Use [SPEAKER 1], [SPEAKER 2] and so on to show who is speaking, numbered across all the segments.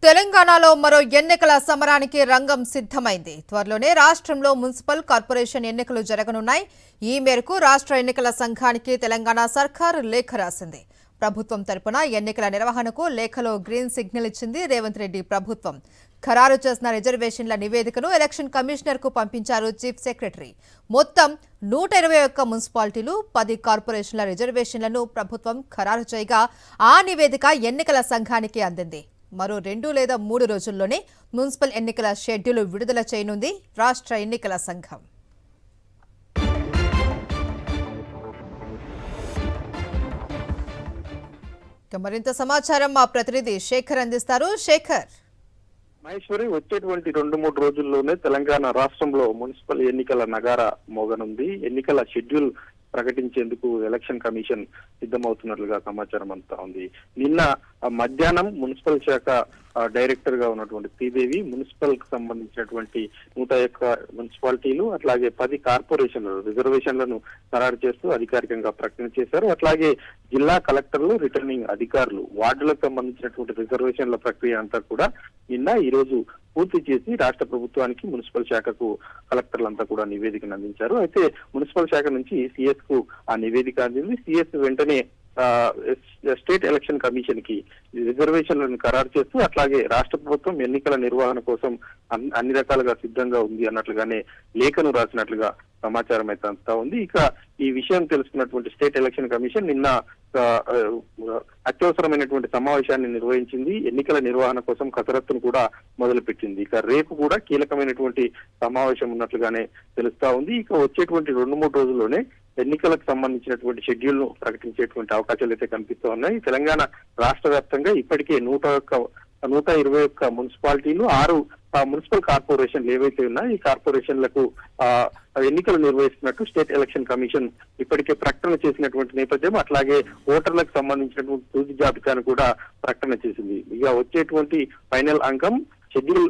[SPEAKER 1] తెలంగాణలో మరో ఎన్నికల సమరానికి రంగం సిద్ధమైంది. త్వరలోనే రాష్ట్రంలో మున్సిపల్ కార్పొరేషన్ ఎన్నికలు జరగనున్నాయి. ఈ మేరకు రాష్ట్ర ఎన్నికల సంఘానికి తెలంగాణ సర్కార్ లేఖ రాసింది. ప్రభుత్వం తరపున ఎన్నికల నిర్వహణకు లేఖలో గ్రీన్ సిగ్నల్ ఇచ్చింది రేవంత్ రెడ్డి ప్రభుత్వం. ఖరారు చేసిన రిజర్వేషన్ల నివేదికను ఎలక్షన్ కమిషనర్ కు పంపించారు చీఫ్ సెక్రటరీ. మొత్తం 121 మున్సిపాలిటీలు 10 కార్పొరేషన్ల రిజర్వేషన్లను ప్రభుత్వం ఖరారు చేయగా ఆ నివేదిక ఎన్నికల సంఘానికి అందింది. మరో 2 లేదా 3 రోజుల్లోనే మున్సిపల్ ఎన్నికల షెడ్యూల్ విడుదల చేయనుంది రాష్ట్ర ఎన్నికల సంఘం. మరింత సమాచారం మా ప్రతినిధి శేఖర్ అందిస్తారు. శేఖర్.
[SPEAKER 2] మహేశ్వరి, వచ్చేటువంటి 2-3 రోజుల్లోనే తెలంగాణ రాష్ట్రంలో మున్సిపల్ ఎన్నికల నగారా మోగనుంది. ఎన్నికల షెడ్యూల్ ప్రకటించేందుకు ఎలక్షన్ కమిషన్ సిద్ధమవుతున్నట్లుగా సమాచారం అంతా ఉంది. నిన్న మధ్యాహ్నం మున్సిపల్ శాఖ డైరెక్టర్ గా ఉన్నటువంటి శ్రీదేవి మున్సిపల్ కు సంబంధించినటువంటి 101 మున్సిపాలిటీలు అట్లాగే 10 కార్పొరేషన్లు రిజర్వేషన్లను ఖరారు చేస్తూ అధికారికంగా ప్రకటన చేశారు. అట్లాగే జిల్లా కలెక్టర్లు, రిటర్నింగ్ అధికారులు వార్డులకు సంబంధించినటువంటి రిజర్వేషన్ల ప్రక్రియ అంతా కూడా నిన్న ఈ రోజు పూర్తి చేసి రాష్ట్ర ప్రభుత్వానికి మున్సిపల్ శాఖకు కలెక్టర్లంతా కూడా నివేదికను అందించారు. అయితే మున్సిపల్ శాఖ నుంచి సిఎస్ కు ఆ నివేదిక అందింది. సిఎస్ వెంటనే స్టేట్ ఎలక్షన్ కమిషన్ కి రిజర్వేషన్లను ఖరారు చేస్తూ అట్లాగే రాష్ట్ర ప్రభుత్వం ఎన్నికల నిర్వహణ కోసం అన్ని రకాలుగా సిద్ధంగా ఉంది అన్నట్లుగానే లేఖను రాసినట్లుగా సమాచారం అయితే అంతా ఉంది. ఇక ఈ విషయం తెలుసుకున్నటువంటి స్టేట్ ఎలక్షన్ కమిషన్ నిన్న అత్యవసరమైనటువంటి సమావేశాన్ని నిర్వహించింది. ఎన్నికల నిర్వహణ కోసం కసరత్తును కూడా మొదలుపెట్టింది. ఇక రేపు కూడా కీలకమైనటువంటి సమావేశం ఉన్నట్లుగానే తెలుస్తా ఉంది. ఇక వచ్చేటువంటి 2-3 రోజుల్లోనే ఎన్నికలకు సంబంధించినటువంటి షెడ్యూల్ ను ప్రకటించేటువంటి అవకాశాలు అయితే కనిపిస్తూ ఉన్నాయి. తెలంగాణ రాష్ట్ర వ్యాప్తంగా ఇప్పటికే 121 మున్సిపాలిటీలు 6 మున్సిపల్ కార్పొరేషన్లు ఏవైతే ఉన్నాయో ఈ కార్పొరేషన్లకు ఎన్నికలు నిర్వహిస్తున్నట్టు స్టేట్ ఎలక్షన్ కమిషన్ ఇప్పటికే ప్రకటన చేసినటువంటి నేపథ్యం. అట్లాగే ఓటర్లకు సంబంధించినటువంటి తుది జాబితాను కూడా ప్రకటన చేసింది. ఇక వచ్చేటువంటి ఫైనల్ అంకం షెడ్యూల్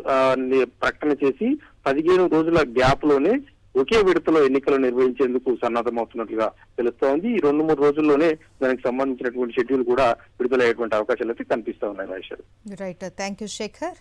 [SPEAKER 2] ప్రకటన చేసి 15 రోజుల గ్యాప్ లోనే ఒకే విడతలో ఎన్నికలు నిర్వహించేందుకు సన్నద్ధమవుతున్నట్లుగా తెలుస్తోంది. ఈ 2-3 రోజుల్లోనే దానికి సంబంధించినటువంటి షెడ్యూల్ కూడా విడుదలయ్యేటువంటి అవకాశాలు అయితే కనిపిస్తా ఉన్నాయి.
[SPEAKER 1] Right, thank you Shekhar.